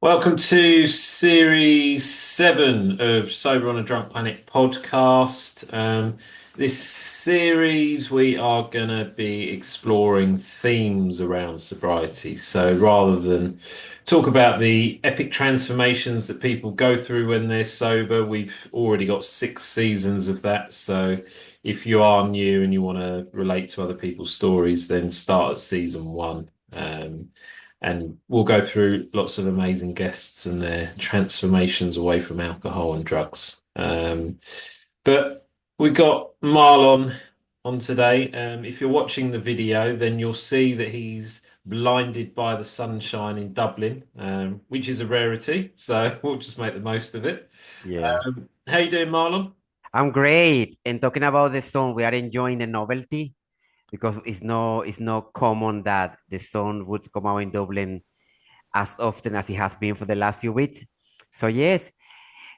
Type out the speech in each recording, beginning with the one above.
Welcome to series 7 of Sober on a Drunk Planet podcast. This series, we are going to be exploring themes around sobriety. So rather than talk about the epic transformations that people go through when they're sober, we've already got 6 seasons of that. So if you are new and you want to relate to other people's stories, then start at season 1. And we'll go through lots of amazing guests and their transformations away from alcohol and drugs. But we got Marlon on today. If you're watching the video, then you'll see that he's blinded by the sunshine in Dublin, which is a rarity. So we'll just make the most of it. Yeah, How you doing, Marlon? I'm great. And talking about the sun, we are enjoying the novelty because it's not common that the sun would come out in Dublin as often as it has been for the last few weeks. So yes,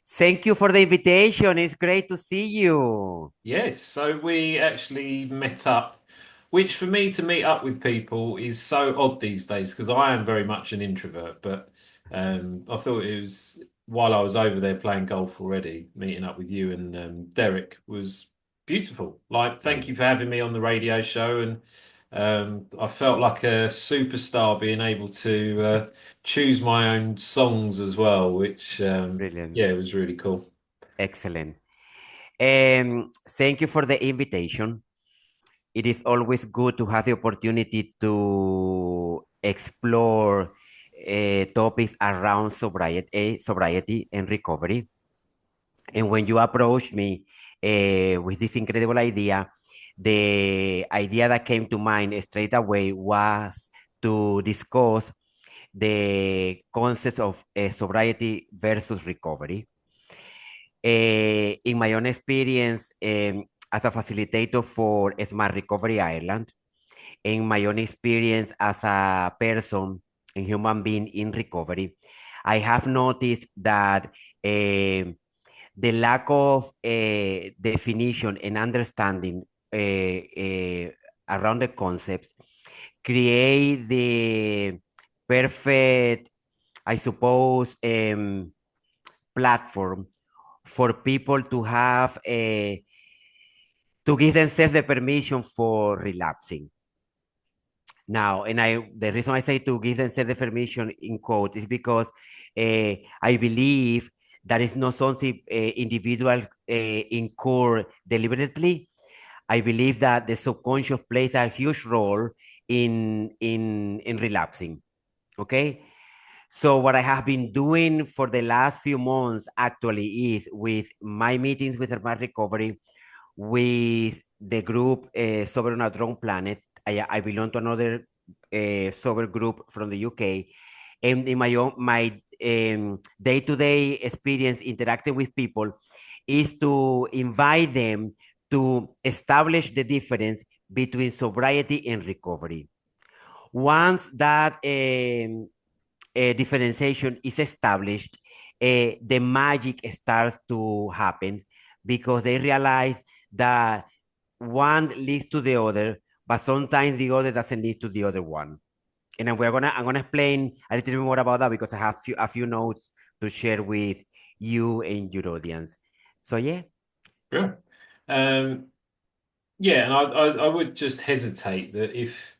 thank you for the invitation. It's great to see you. Yes, so we actually met up, which for me to meet up with people is so odd these days because I am very much an introvert. But I thought it was while I was over there playing golf already, meeting up with you and Derek was beautiful. Like, Yeah, thank you for having me on the radio show, and I felt like a superstar being able to choose my own songs as well, which brilliant. yeah, it was really cool. Excellent. Thank you for the invitation. It is always good to have the opportunity to explore topics around sobriety and recovery. And when you approached me with this incredible idea, the idea that came to mind straight away was to discuss the concept of sobriety versus recovery. In my own experience as a facilitator for Smart Recovery Ireland, in my own experience as a person and human being in recovery, I have noticed that the lack of definition and understanding around the concepts create the perfect, I suppose, platform for people to have to give themselves the permission for relapsing. Now, and the reason I say to give themselves the permission in quotes is because I believe that is not something individual incur deliberately. I believe that the subconscious plays a huge role in relapsing. Okay, so what I have been doing for the last few months actually is with my meetings with Smart Recovery, with the group Sober on a Drone Planet. I belong to another sober group from the UK, and in my day-to-day experience interacting with people is to invite them to establish the difference between sobriety and recovery. Once that differentiation is established, the magic starts to happen because they realize that one leads to the other, but sometimes the other doesn't lead to the other one. And then I'm gonna explain a little bit more about that because I have a few notes to share with you and your audience. So yeah, Yeah. Um, Yeah, and I would just hesitate that if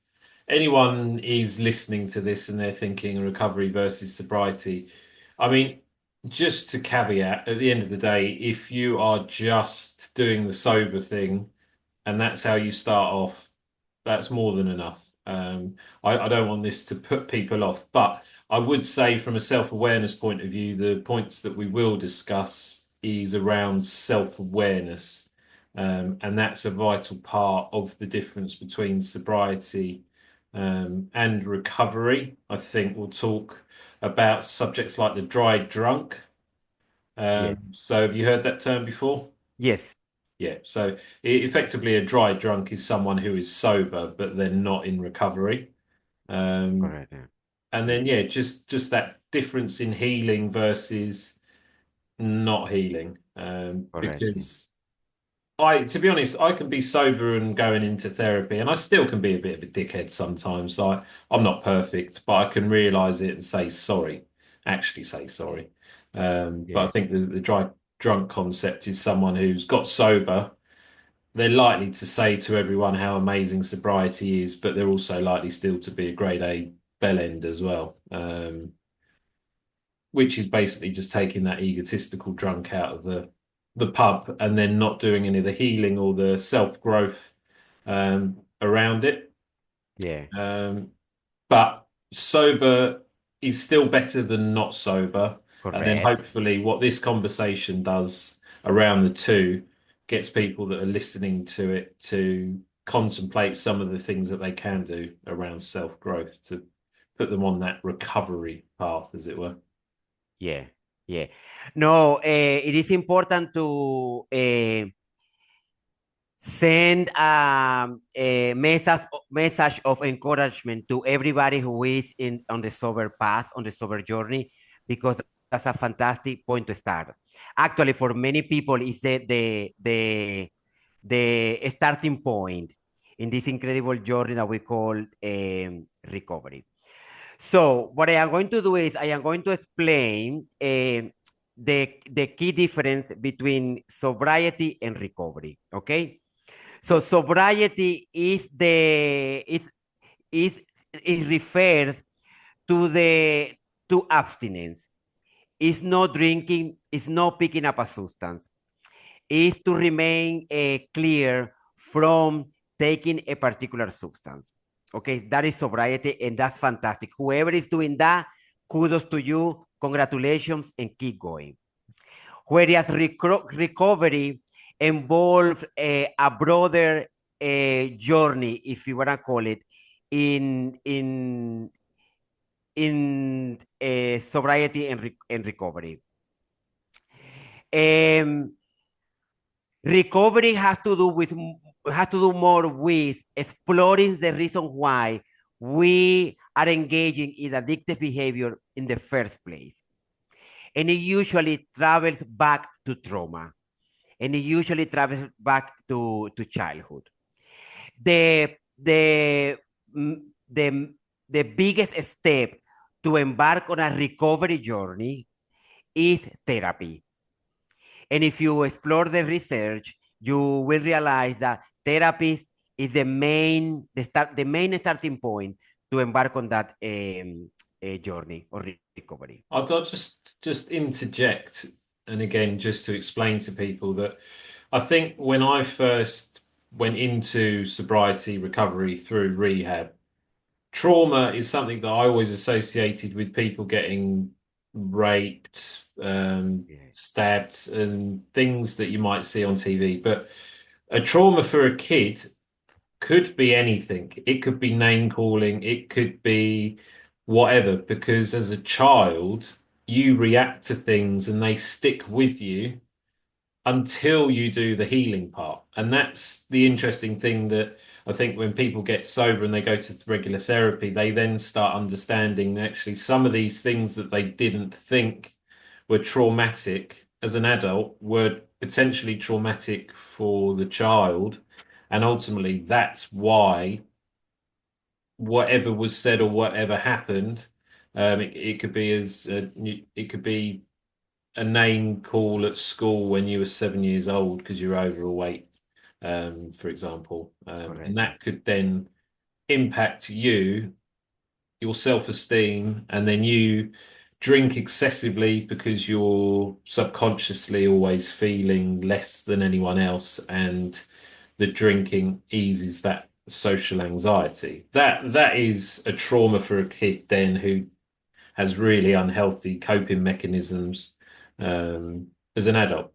anyone is listening to this and they're thinking recovery versus sobriety, I mean, just to caveat, at the end of the day, if you are just doing the sober thing and that's how you start off, that's more than enough. I don't want this to put people off, but I would say from a self-awareness point of view, the points that we will discuss is around self-awareness. And that's a vital part of the difference between sobriety and recovery. I think we'll talk about subjects like the dry drunk. yes, So have you heard that term before? yes, Yeah, so effectively a dry drunk is someone who is sober but they're not in recovery. Um, correct, yeah, and yeah, then yeah, just that difference in healing versus not healing. correct, yeah, Because to be honest, I can be sober and going into therapy, and I still can be a bit of a dickhead sometimes. Like I'm not perfect, but I can realize it and say sorry. actually say sorry. But I Yeah, think the dry drunk concept is someone who's got sober. They're likely to say to everyone how amazing sobriety is, but they're also likely still to be a grade A bell end as well. Which is basically just taking that egotistical drunk out of the pub and then not doing any of the healing or the self-growth around it. yeah, Um, but sober is still better than not sober. And then correct. hopefully what this conversation does around the two gets people that are listening to it to contemplate some of the things that they can do around self-growth to put them on that recovery path, as it were. Yeah, yeah. No, it is important to send a message of encouragement to everybody who is in on the sober path, on the sober journey, because that's a fantastic point to start. Actually, for many people, it's the starting point in this incredible journey that we call recovery. So what I am going to do is I am going to explain the key difference between sobriety and recovery. Okay. So sobriety is it refers to the to abstinence. It's not drinking. It's not picking up a substance. Is to remain clear from taking a particular substance. Okay, that is sobriety, and that's fantastic. Whoever is doing that, kudos to you, congratulations, and keep going. Whereas recovery involves a broader journey, if you want to call it, in in in sobriety and recovery. Um, Recovery has to do more with exploring the reason why we are engaging in addictive behavior in the first place. And it usually travels back to trauma. And it usually travels back to childhood. The the mm, the the biggest step to embark on a recovery journey is therapy. And if you explore the research, you will realize that therapist is the main starting point to embark on that journey or recovery. I'll just interject, and again, just to explain to people that I think when I first went into sobriety recovery through rehab, trauma is something that I always associated with people getting raped, Yeah, stabbed, and things that you might see on TV. But a trauma for a kid could be anything. It could be name calling, it could be whatever, because as a child, you react to things and they stick with you until you do the healing part. And that's the interesting thing that I think when people get sober and they go to regular therapy, they then start understanding that actually some of these things that they didn't think were traumatic as an adult were potentially traumatic for the child. And ultimately, that's why whatever was said or whatever happened, it could be it could be a name call at school when you were 7 years old because you're overweight, for example, and correct. that could then impact you, your self-esteem, and then you drink excessively because you're subconsciously always feeling less than anyone else, and the drinking eases that social anxiety. That is a trauma for a kid then who has really unhealthy coping mechanisms as an adult.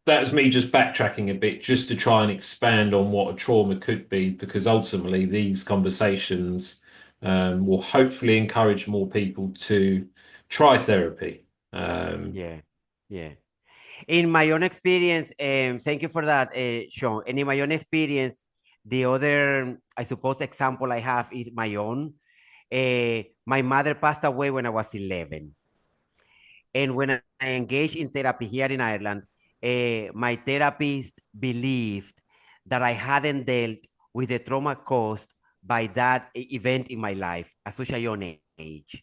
That was me just backtracking a bit just to try and expand on what a trauma could be, because ultimately these conversations will hopefully encourage more people to try therapy. Um, Yeah, yeah. In my own experience, thank you for that, Sean. And in my own experience, the other, I suppose, example I have is my own. My mother passed away when I was 11. And when I engaged in therapy here in Ireland, my therapist believed that I hadn't dealt with the trauma caused by that event in my life at such a young age.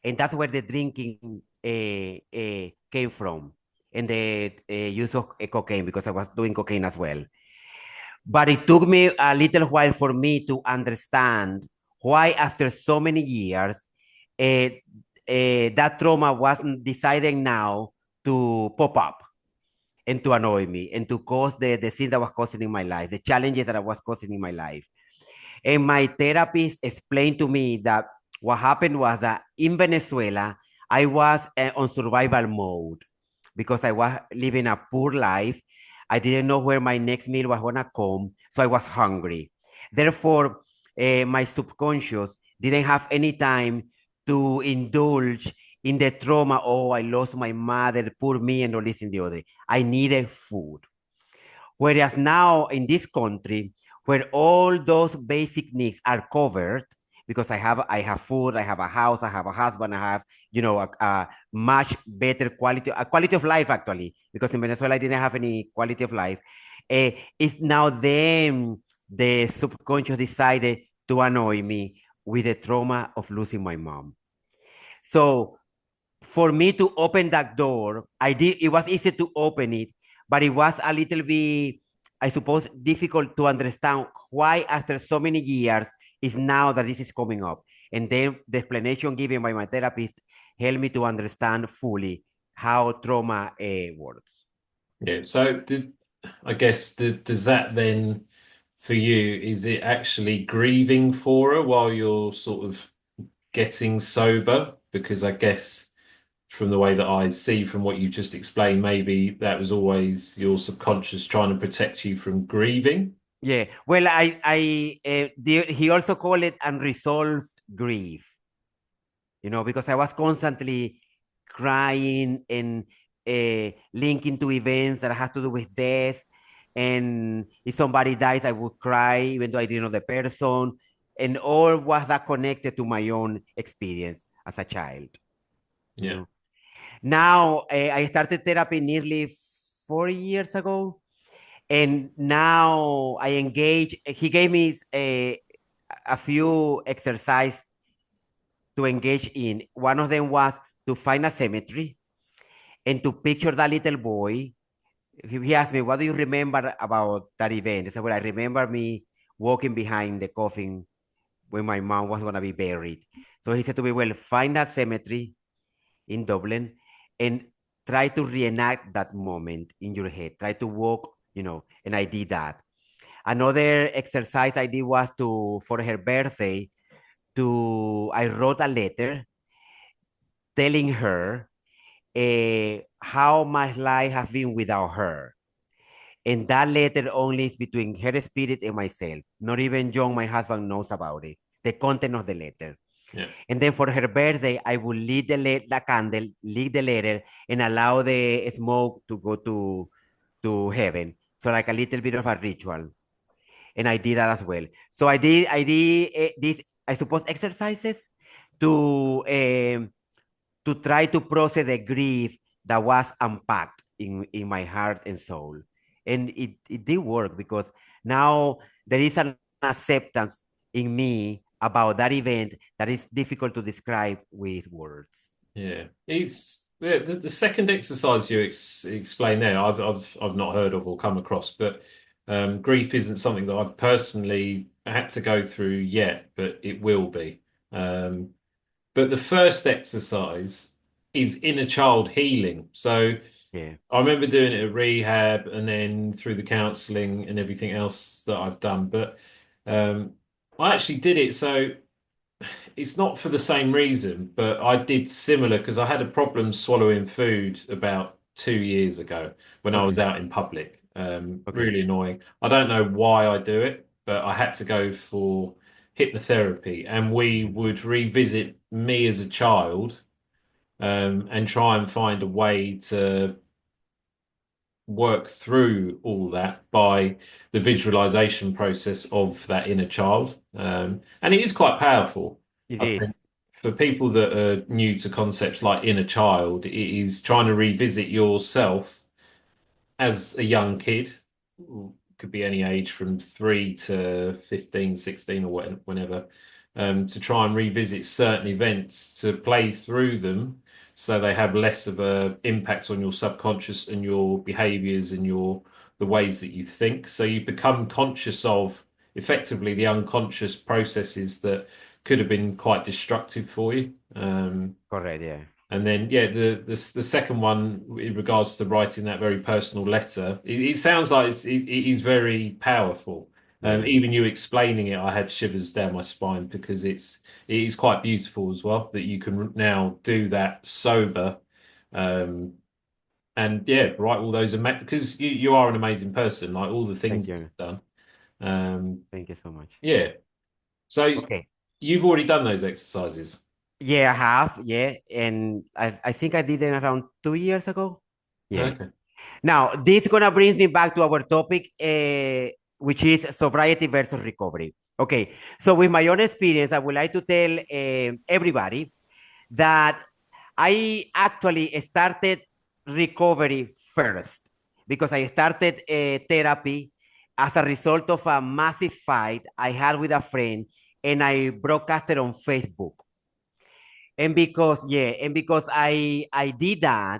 and that's where the drinking came from, and the use of cocaine, because I was doing cocaine as well. But it took me a little while for me to understand why, after so many years, uh, that trauma was deciding now to pop up and to annoy me and to cause the sin that was causing in my life, the challenges that I was causing in my life. And my therapist explained to me that what happened was that in Venezuela, I was on survival mode because I was living a poor life. I didn't know where my next meal was going to come. So I was hungry. Therefore, my subconscious didn't have any time to indulge in the trauma. Oh, I lost my mother, poor me, and all this and the other. I needed food. Whereas now in this country, where all those basic needs are covered, because I have food, I have a house, I have a husband, I have a much better quality of life, actually, because in Venezuela I didn't have any quality of life. It's now then the subconscious decided to annoy me with the trauma of losing my mom. So for me to open that door, it was easy to open it, but it was a little bit, I suppose, difficult to understand why after so many years is now that this is coming up. And then the explanation given by my therapist helped me to understand fully how trauma works. Yeah. So I guess does that then for you, is it actually grieving for her while you're sort of getting sober? Because I guess from the way that I see from what you just explained, maybe that was always your subconscious trying to protect you from grieving. Yeah, well, he also called it unresolved grief, because I was constantly crying and linking to events that had to do with death. And if somebody dies, I would cry, even though I didn't know the person. And all was that connected to my own experience as a child, you Yeah. know. Now, I started therapy nearly 4 years ago. And now I engage. He gave me a few exercises to engage in. One of them was to find a cemetery and to picture that little boy. He asked me, "What do you remember about that event?" I said, "Well, I remember me walking behind the coffin when my mom was going to be buried." So he said to me, "Well, find a cemetery in Dublin and try to reenact that moment in your head. Try to walk." And I did that. Another exercise I did was for her birthday, I wrote a letter telling her how my life has been without her. And that letter only is between her spirit and myself. Not even John, my husband, knows about it, the content of the letter. Yeah. And then for her birthday, I will lit the candle, lit the letter, and allow the smoke to go to heaven. So like a little bit of a ritual. And I did that as well. So I did these, I suppose, exercises to um, to try to process the grief that was unpacked in my heart and soul. And it did work, because now there is an acceptance in me about that event that is difficult to describe with words. Yeah. The second exercise you explained there, I've not heard of or come across, but grief isn't something that I've personally had to go through yet, but it will be. Um, but the first exercise is inner child healing. So Yeah. I remember doing it at rehab and then through the counselling and everything else that I've done. But um, I actually did it. So it's not for the same reason, but I did similar because I had a problem swallowing food about 2 years ago when I was Okay. out in public. Okay. Really annoying. I don't know why I do it, but I had to go for hypnotherapy, and we would revisit me as a child, and try and find a way to work through all that by the visualization process of that inner child. And it is quite powerful. It I think is. for people that are new to concepts like inner child, it is trying to revisit yourself as a young kid. Could be any age from 3 to 15, 16, or whenever. to try and revisit certain events to play through them so they have less of a impact on your subconscious and your behaviors and the ways that you think. So you become conscious of effectively the unconscious processes that could have been quite destructive for you. Correct. Yeah. And then, yeah, the second one in regards to writing that very personal letter, it sounds like it is very powerful. Yeah. Even you explaining it, I had shivers down my spine because it is quite beautiful as well that you can now do that sober, um, and yeah, write all those because you are an amazing person, like all the Thank things you. you've done. Um, Thank you so much. yeah, so Okay. you've already done those exercises. Yeah, I have. Yeah. And I think I did it around 2 years ago. Yeah. Okay. Now, this gonna brings me back to our topic, which is sobriety versus recovery. Okay, so with my own experience, I would like to tell everybody that I actually started recovery first because I started therapy as a result of a massive fight I had with a friend, and I broadcasted on Facebook. And because I did that,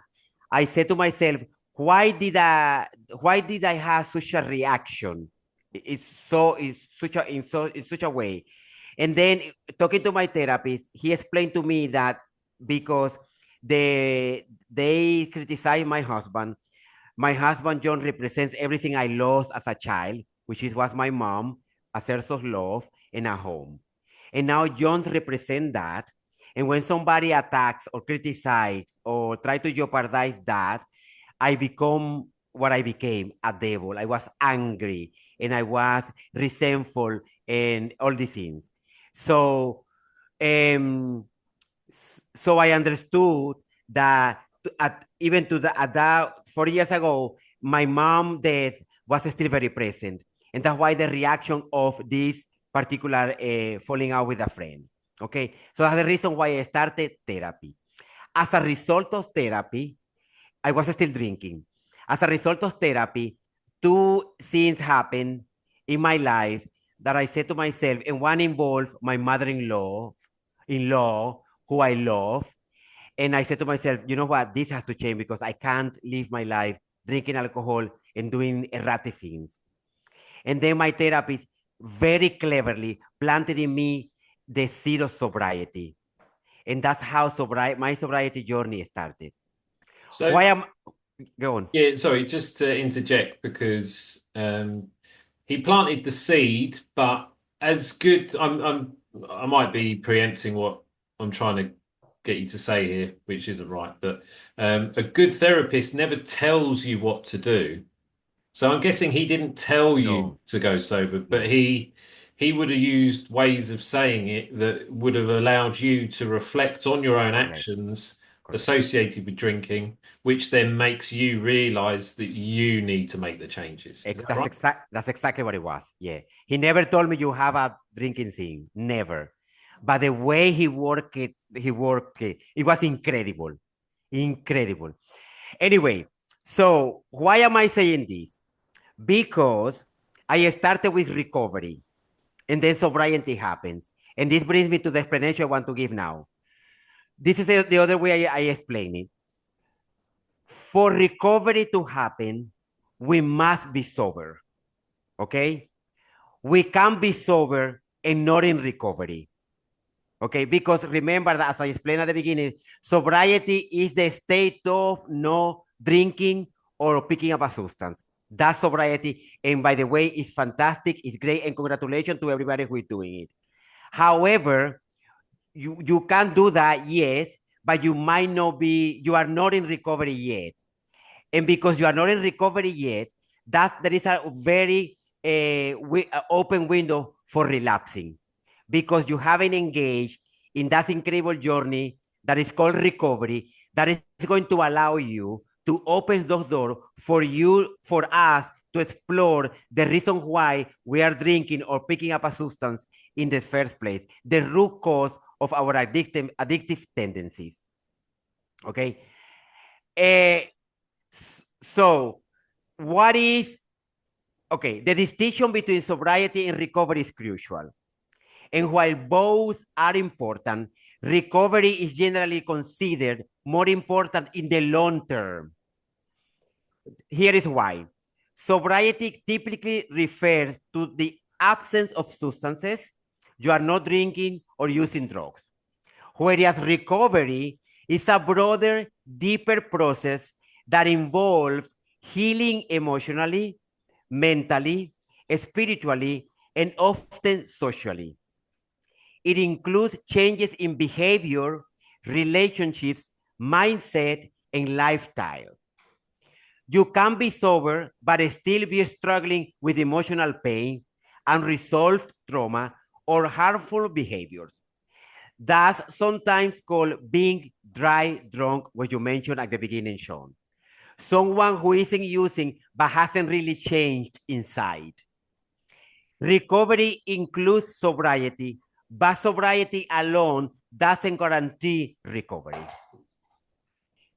I said to myself, why did I have such a reaction? It's such a way. And then talking to my therapist, he explained to me that because they criticize my husband John represents everything I lost as a child, which was my mom, a sense of love, and a home. And now John represents that. And when somebody attacks or criticizes or try to jeopardize that, I become what I became, a devil. I was angry and I was resentful and all these things. So um, so I understood that even at that 4 years ago, my mom' death was still very present, and that's why the reaction of this particular falling out with a friend. Okay, so that's the reason why I started therapy. As a result of therapy, I was still drinking. As a result of therapy, two things happened in my life that I said to myself, and one involved my mother-in-law, who I love. And I said to myself, you know what? This has to change because I can't live my life drinking alcohol and doing erratic things. And then my therapist very cleverly planted in me the seed of sobriety. And that's how my sobriety journey started. So Why am Go on? yeah, sorry, just to interject because he planted the seed, but as good, I might be preempting what I'm trying to get you to say here, which isn't right, but a good therapist never tells you what to do. So I'm guessing he didn't tell you No, to go sober, but no, he would have used ways of saying it that would have allowed you to reflect on your own correct, actions correct. associated with drinking, which then makes you realize that you need to make the changes. Is that right? That's exactly what it was. Yeah. He never told me you have a drinking thing. Never. But the way it was incredible. Incredible. Anyway, so why am I saying this? Because I started with recovery and then sobriety happens. And this brings me to the explanation I want to give now. This is the other way I explain it. For recovery to happen, we must be sober. Okay? We can be sober and not in recovery. Okay, because remember that as I explained at the beginning, sobriety is the state of no drinking or picking up a substance. That's sobriety. And by the way, it's fantastic, it's great, and congratulations to everybody who is doing it. However, you can do that, yes, but you are not in recovery yet. And because you are not in recovery yet, there is a very open window for relapsing because you haven't engaged in that incredible journey that is called recovery, that is going to allow you to open those doors for us to explore the reason why we are drinking or picking up a substance in the first place, the root cause of our addictive tendencies. Okay. Uh, so, what is okay? The distinction between sobriety and recovery is crucial. And while both are important, recovery is generally considered more important in the long term. Here is why. Sobriety typically refers to the absence of substances. You are not drinking or using drugs. Whereas recovery is a broader, deeper process that involves healing emotionally, mentally, spiritually, and often socially. It includes changes in behavior, relationships, mindset, and lifestyle. You can be sober, but still be struggling with emotional pain, unresolved trauma, or harmful behaviors. That's sometimes called being dry drunk, what you mentioned at the beginning, Sean. Someone who isn't using but hasn't really changed inside. Recovery includes sobriety, but sobriety alone doesn't guarantee recovery.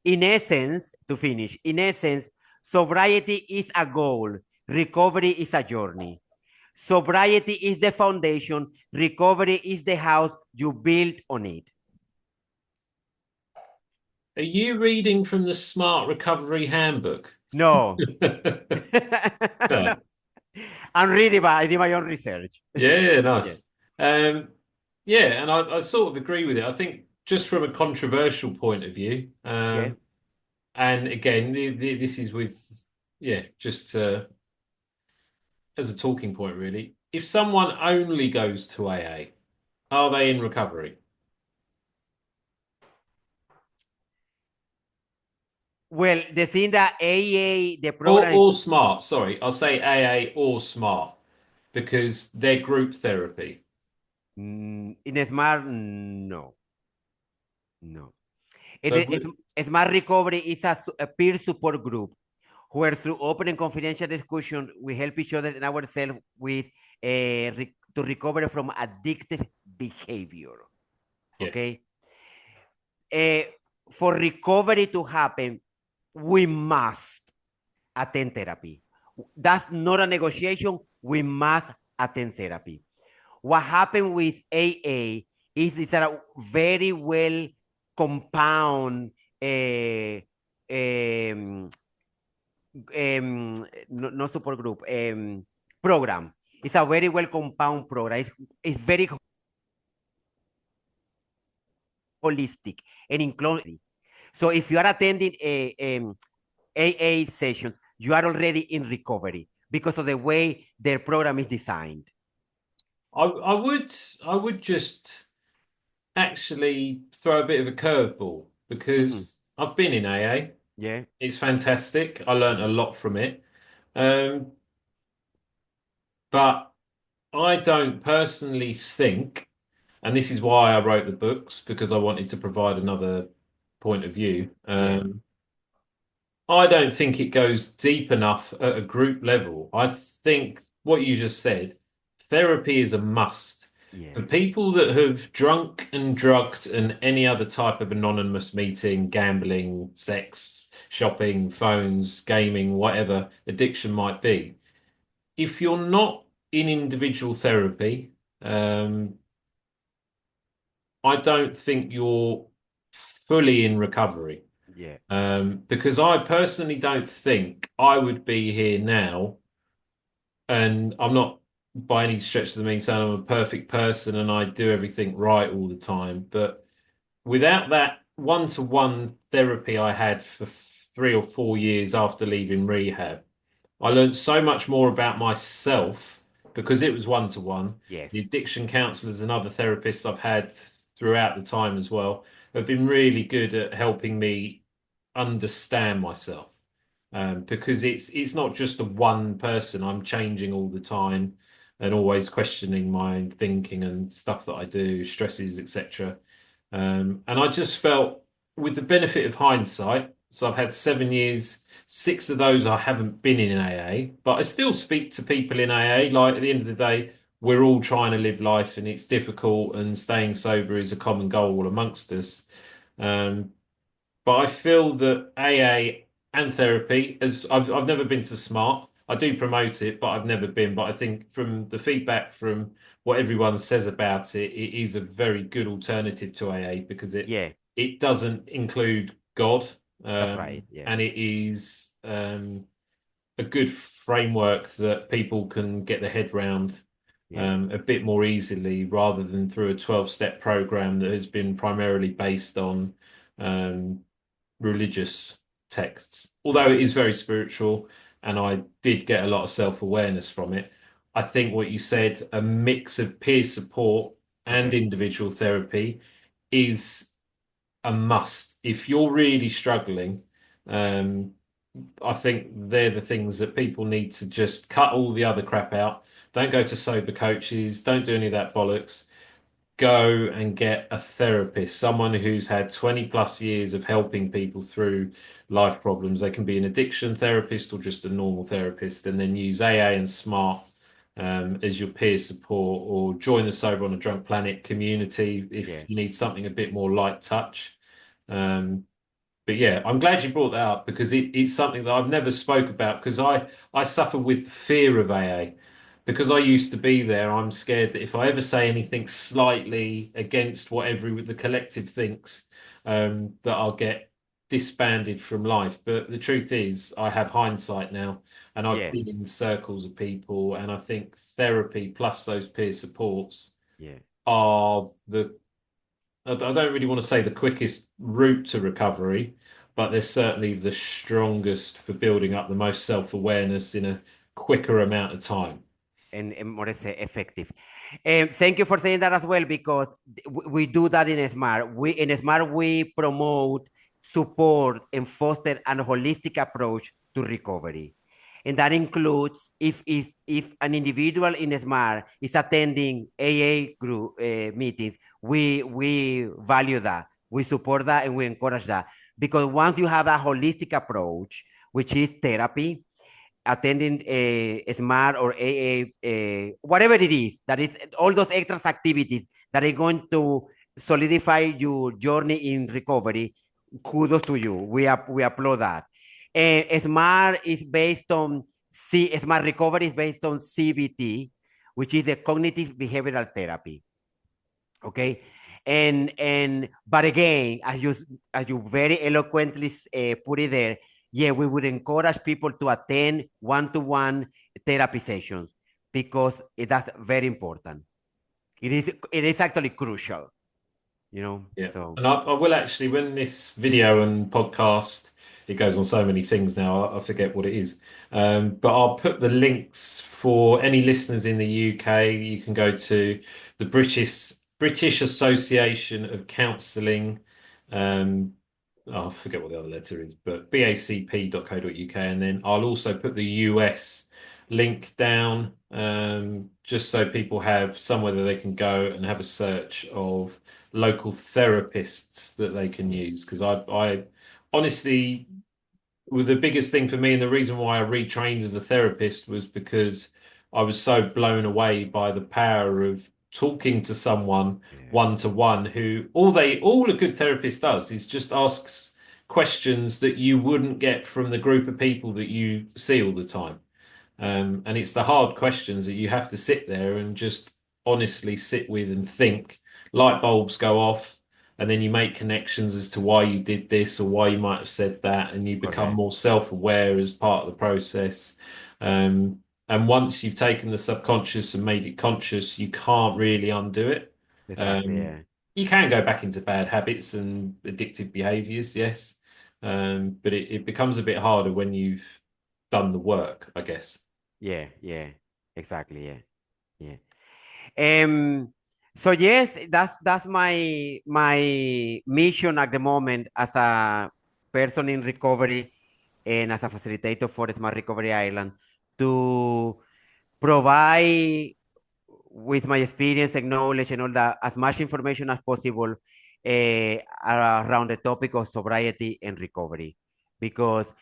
In essence, to finish, in essence, sobriety is a goal, recovery is a journey. Sobriety is the foundation, recovery is the house you build on it. Are you reading from the Smart Recovery Handbook? No. No. I'm reading, but I did my own research. Yeah, Yeah, nice. Um, yeah, and I sort of agree with it. I think just from a controversial point of view, yeah. and again, this is with, yeah, just as a talking point, really. If someone only goes to AA, are they in recovery? Well, the thing that AA, the program is Or smart, sorry, I'll say AA or smart because they're group therapy. in Smart, no, no. It So, is Smart Recovery is a peer support group where through open and confidential discussion, we help each other and ourselves with to recover from addictive behavior. yes. Okay. Uh, for recovery to happen, we must attend therapy. That's not a negotiation. We must attend therapy. What happened with AA is it's a very well compound um, no support group program. It's a very well compound program. It's very holistic and inclusive. So if you are attending AA sessions, you are already in recovery because of the way their program is designed. I would just actually throw a bit of a curveball Mhm. because I've been in AA. Yeah, It's fantastic. I learned a lot from it. Um, but I don't personally think, and this is why I wrote the books, because I wanted to provide another point of view. yeah, I don't think it goes deep enough at a group level. I think what you just said, therapy is a must. yeah, For people that have drunk and drugged and any other type of anonymous meeting, gambling, sex, shopping, phones, gaming, whatever addiction might be, if you're not in individual therapy, um, I don't think you're fully in recovery. yeah, Because I personally don't think I would be here now, and I'm not by any stretch of the means saying I'm a perfect person and I do everything right all the time, but without that one-to-one therapy I had for 3 or 4 years after leaving rehab, I learned so much more about myself because it was one-to-one. The yes, addiction counselors and other therapists I've had throughout the time as well have been really good at helping me understand myself. Because it's not just a one person. I'm changing all the time and always questioning my thinking and stuff that I do, stresses, etc. And I just felt, with the benefit of hindsight, so I've had 7 years, 6 of those I haven't been in AA, but I still speak to people in AA. Like at the end of the day, we're all trying to live life and it's difficult, and staying sober is a common goal amongst us. Um, but I feel that AA and therapy, as I've never been to Smart. I do promote it, but I've never been. But I think from the feedback from what everyone says about it, it is a very good alternative to AA because Yeah, it doesn't include God, that's right. Yeah, and it is a good framework that people can get their head round yeah, a bit more easily rather than through a 12-step program that has been primarily based on um, religious texts. Although yeah, it is very spiritual, and I did get a lot of self-awareness from it. I think what you said, a mix of peer support and correct. individual therapy, is a must. If you're really struggling, um, I think they're the things that people need to just cut all the other crap out. Don't go to sober coaches. Don't do any of that bollocks. Go and get a therapist, someone who's had 20 plus years of helping people through life problems. They can be an addiction therapist or just a normal therapist, and then use AA and SMART as your peer support, or join the Sober on a Drunk Planet community if Yeah, you need something a bit more light touch. Um, but yeah, I'm glad you brought that up because it's something that I've never spoke about because I suffer with fear of AA. Because I used to be there, I'm scared that if I ever say anything slightly against what the collective thinks, that I'll get disbanded from life. But the truth is, I have hindsight now, and I've yeah, been in circles of people, and I think therapy plus those peer supports yeah. are I don't really want to say the quickest route to recovery, but they're certainly the strongest for building up the most self-awareness in a quicker amount of time. And more effective. Thank you for saying that as well, because we do that in Smart. We promote, support, and foster an holistic approach to recovery. And that includes if an individual in Smart is attending AA group meetings, we value that, we support that, and we encourage that. Because once you have a holistic approach, which is therapy, attending a SMART or AA, whatever it is, that is all those extra activities that are going to solidify your journey in recovery, kudos to you. We applaud that. SMART is based on SMART recovery is based on CBT, which is the cognitive behavioral therapy. Okay. And but again, as you very eloquently put it there, yeah, we would encourage people to attend one-to-one therapy sessions because that's very important. It is actually crucial, Yeah. so And I will actually, when this video and podcast, it goes on so many things now, I forget what it is. But I'll put the links for any listeners in the UK. You can go to the British Association of Counselling. Um, I forget what the other letter is, but bacp.co.uk. And then I'll also put the US link down, just so people have somewhere that they can go and have a search of local therapists that they can yeah, use. Because I honestly, well, the biggest thing for me and the reason why I retrained as a therapist was because I was so blown away by the power of talking to someone yeah, one to one who all a good therapist does is just asks questions that you wouldn't get from the group of people that you see all the time. And it's the hard questions that you have to sit there and just honestly sit with and think. Light bulbs go off, and then you make connections as to why you did this or why you might have said that, and you become correct, more self-aware as part of the process. Um, and once you've taken the subconscious and made it conscious, you can't really undo it. exactly, Um, yeah, you can go back into bad habits and addictive behaviors, yes. But it becomes a bit harder when you've done the work, I guess. yeah, yeah, exactly, yeah, yeah. Um, so yes, that's my mission at the moment as a person in recovery and as a facilitator for Smart Recovery Island to provide with my experience and knowledge and all that as much information as possible around the topic of sobriety and recovery, because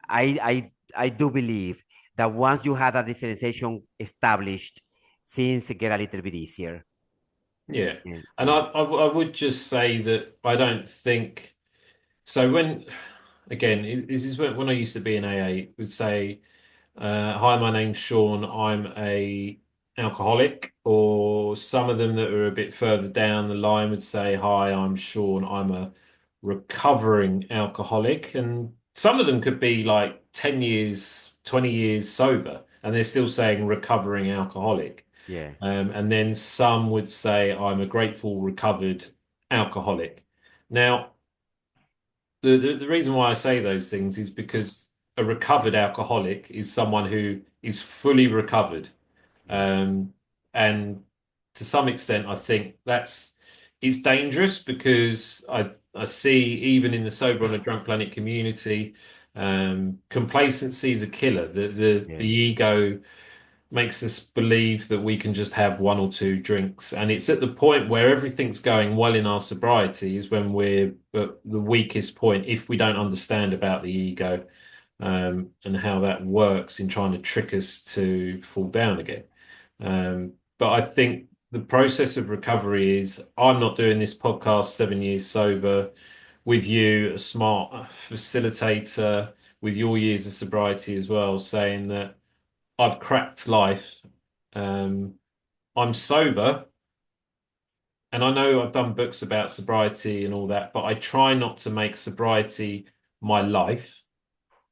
I do believe that once you have that differentiation established, things get a little bit easier. Yeah. Yeah, And yeah, I would just say that I don't think so. This is when I used to be in AA, would say Hi, my name's Sean. I'm a alcoholic, or some of them that are a bit further down the line would say, Hi, I'm Sean. I'm a recovering alcoholic. And some of them could be like 10 years, 20 years sober, and they're still saying recovering alcoholic. Yeah, And then some would say, I'm a grateful, recovered alcoholic. Now, the reason why I say those things is because a recovered alcoholic is someone who is fully recovered. yeah, Um, and to some extent, I think that's it's dangerous because I see even in the Sober on a Drunk Planet community, complacency is a killer. The yeah, ego makes us believe that we can just have one or two drinks. And it's at the point where everything's going well in our sobriety is when we're at the weakest point if we don't understand about the ego, and how that works in trying to trick us to fall down again. But I think the process of recovery is I'm not doing this podcast 7 years sober with you, a smart facilitator with your years of sobriety as well, saying that I've cracked life. Um, I'm sober, and I know I've done books about sobriety and all that, but I try not to make sobriety my life.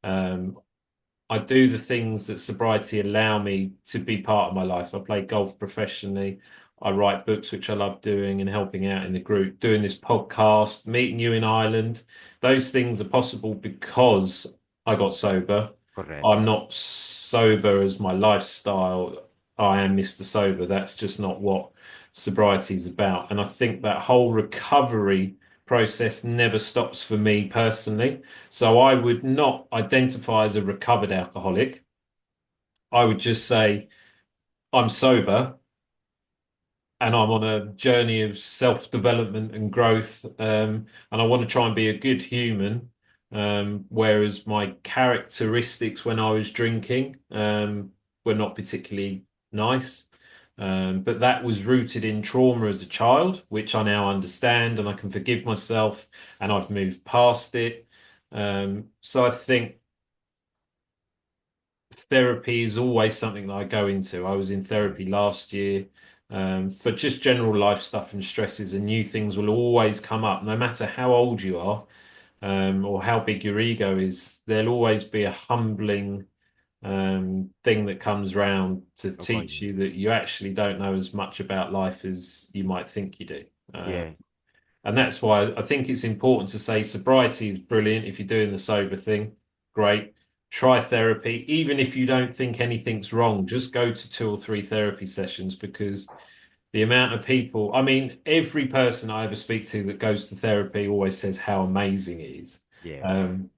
Um, I do the things that sobriety allow me to be part of my life. I play golf professionally. I write books, which I love doing and helping out in the group, doing this podcast, meeting you in Ireland. Those things are possible because I got sober. correct. I'm not sober as my lifestyle. I am Mr. Sober. That's just not what sobriety is about. And I think that whole recovery process never stops for me personally. So I would not identify as a recovered alcoholic. I would just say I'm sober and I'm on a journey of self-development and growth. And I want to try and be a good human. Whereas my characteristics when I was drinking, were not particularly nice. But that was rooted in trauma as a child, which I now understand and I can forgive myself and I've moved past it. So I think therapy is always something that I go into. I was in therapy last year, for just general life stuff and stresses, and new things will always come up, no matter how old you are, or how big your ego is. There'll always be a humbling, thing that comes round to teach Okay. you that you actually don't know as much about life as you might think you do. Yeah, And that's why I think it's important to say sobriety is brilliant. If you're doing the sober thing, great. Try therapy. Even if you don't think anything's wrong, just go to two or three therapy sessions because the amount of people, I mean, every person I ever speak to that goes to therapy always says how amazing it is. yeah, Um,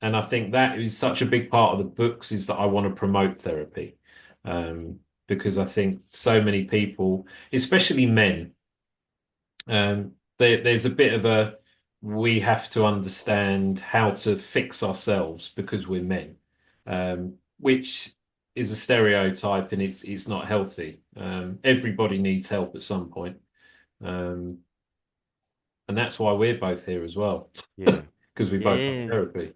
and I think that is such a big part of the books is that I want to promote therapy. Because I think so many people, especially men, there's a bit of a we have to understand how to fix ourselves because we're men, which is a stereotype and it's not healthy. Everybody needs help at some point, um, and that's why we're both here as well yeah, because we both got yeah. therapy.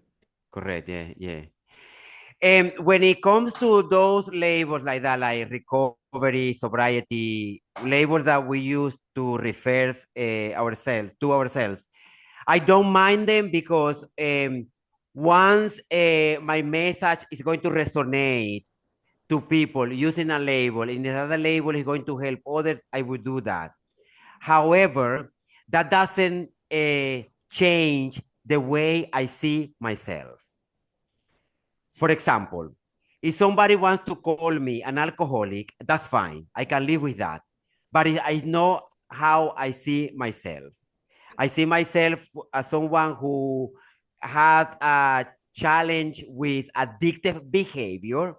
Correct. Yeah, yeah. And when it comes to those labels like that, like recovery, sobriety, labels that we use to refer ourselves to ourselves, I don't mind them because once my message is going to resonate to people using a label, and another label is going to help others, I would do that. However, that doesn't change the way I see myself. For example, if somebody wants to call me an alcoholic, that's fine. I can live with that. But I know how I see myself. I see myself as someone who had a challenge with addictive behavior,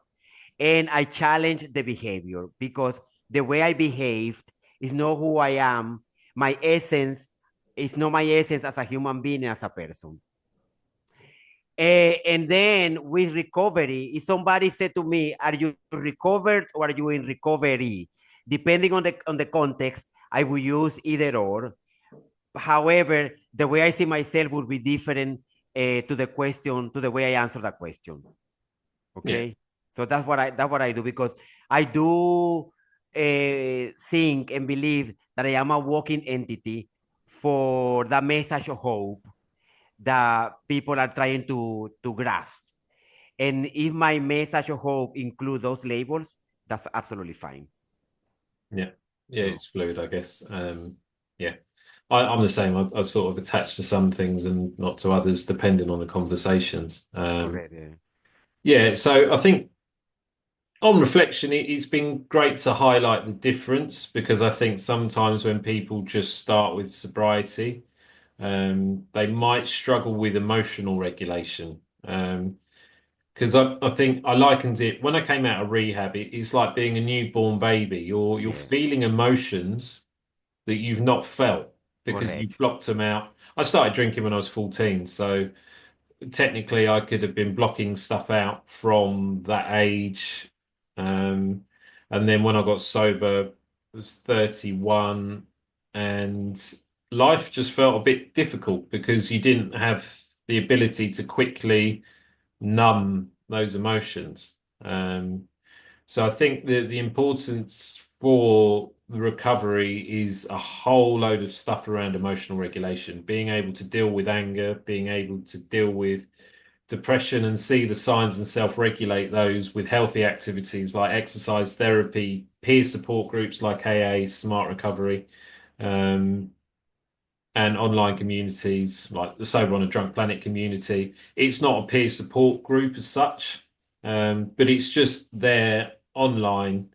and I challenge the behavior because the way I behaved is not who I am. My essence is not my essence as a human being, as a person. And then with recovery, if somebody said to me, "Are you recovered or are you in recovery?" Depending on the context, I will use either or. However, the way I see myself would be different to the question, to the way I answer that question. Yeah. Okay. So that's what I do, because I do think and believe that I am a walking entity for the message of hope that people are trying to grasp. And if my message of hope include those labels, that's absolutely fine. Yeah, yeah, So it's fluid, I guess. Yeah, I'm the same. I sort of attach to some things and not to others, depending on the conversations. correct. Yeah. Yeah, so I think on reflection, it's been great to highlight the difference because I think sometimes when people just start with sobriety, they might struggle with emotional regulation. Because I think I likened it when I came out of rehab, it's like being a newborn baby. You're Yeah. feeling emotions that you've not felt because you Correct. blocked them out. I started drinking when I was 14, so technically I could have been blocking stuff out from that age. Um, and then when I got sober, I was 31, and life just felt a bit difficult because you didn't have the ability to quickly numb those emotions. So I think the importance for the recovery is a whole load of stuff around emotional regulation, being able to deal with anger, being able to deal with depression and see the signs and self-regulate those with healthy activities like exercise therapy, peer support groups like AA, Smart Recovery, um, and online communities like the Sober on a Drunk Planet community. It's not a peer support group as such, but it's just there online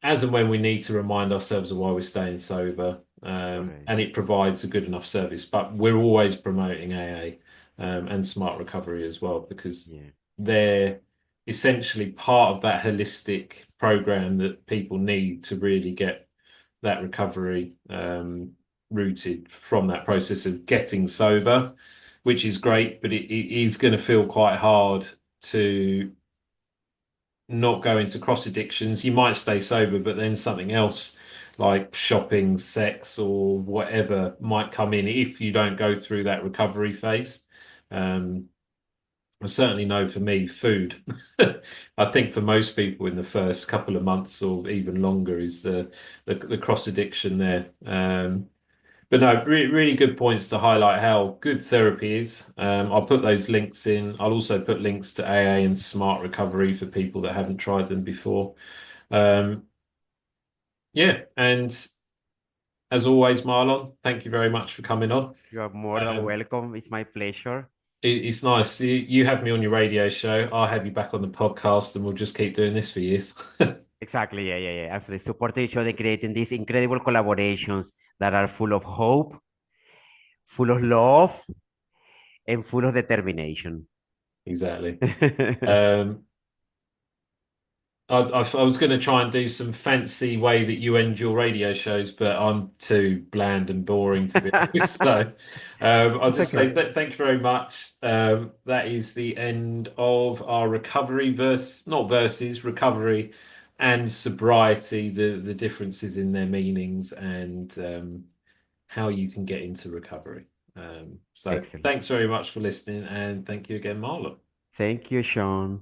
as and when we need to remind ourselves of why we're staying sober. Correct. And it provides a good enough service. But we're always promoting AA and Smart Recovery as well because Yeah. they're essentially part of that holistic program that people need to really get that recovery rooted from that process of getting sober, which is great, but it is going to feel quite hard to not go into cross addictions. You might stay sober, but then something else like shopping, sex, or whatever might come in if you don't go through that recovery phase. Um, I certainly know for me, food. I think for most people in the first couple of months or even longer is the cross addiction there. But no, really good points to highlight how good therapy is. I'll put those links in. I'll also put links to AA and Smart Recovery for people that haven't tried them before. Um, yeah, and as always, Marlon, thank you very much for coming on. You are more than Um, welcome. It's my pleasure. it's nice. You have me on your radio show. I'll have you back on the podcast, and we'll just keep doing this for years. Exactly. Yeah, yeah, yeah. Absolutely. Supporting each other, creating these incredible collaborations that are full of hope, full of love, and full of determination. Exactly. Um, I was going to try and do some fancy way that you end your radio shows, but I'm too bland and boring to be honest. So I'll It's just say okay. thank you very much. That is the end of our recovery not verses, recovery and sobriety, the differences in their meanings and how you can get into recovery. So Excellent. thanks very much for listening, and thank you again, Marlon. Thank you, Sean.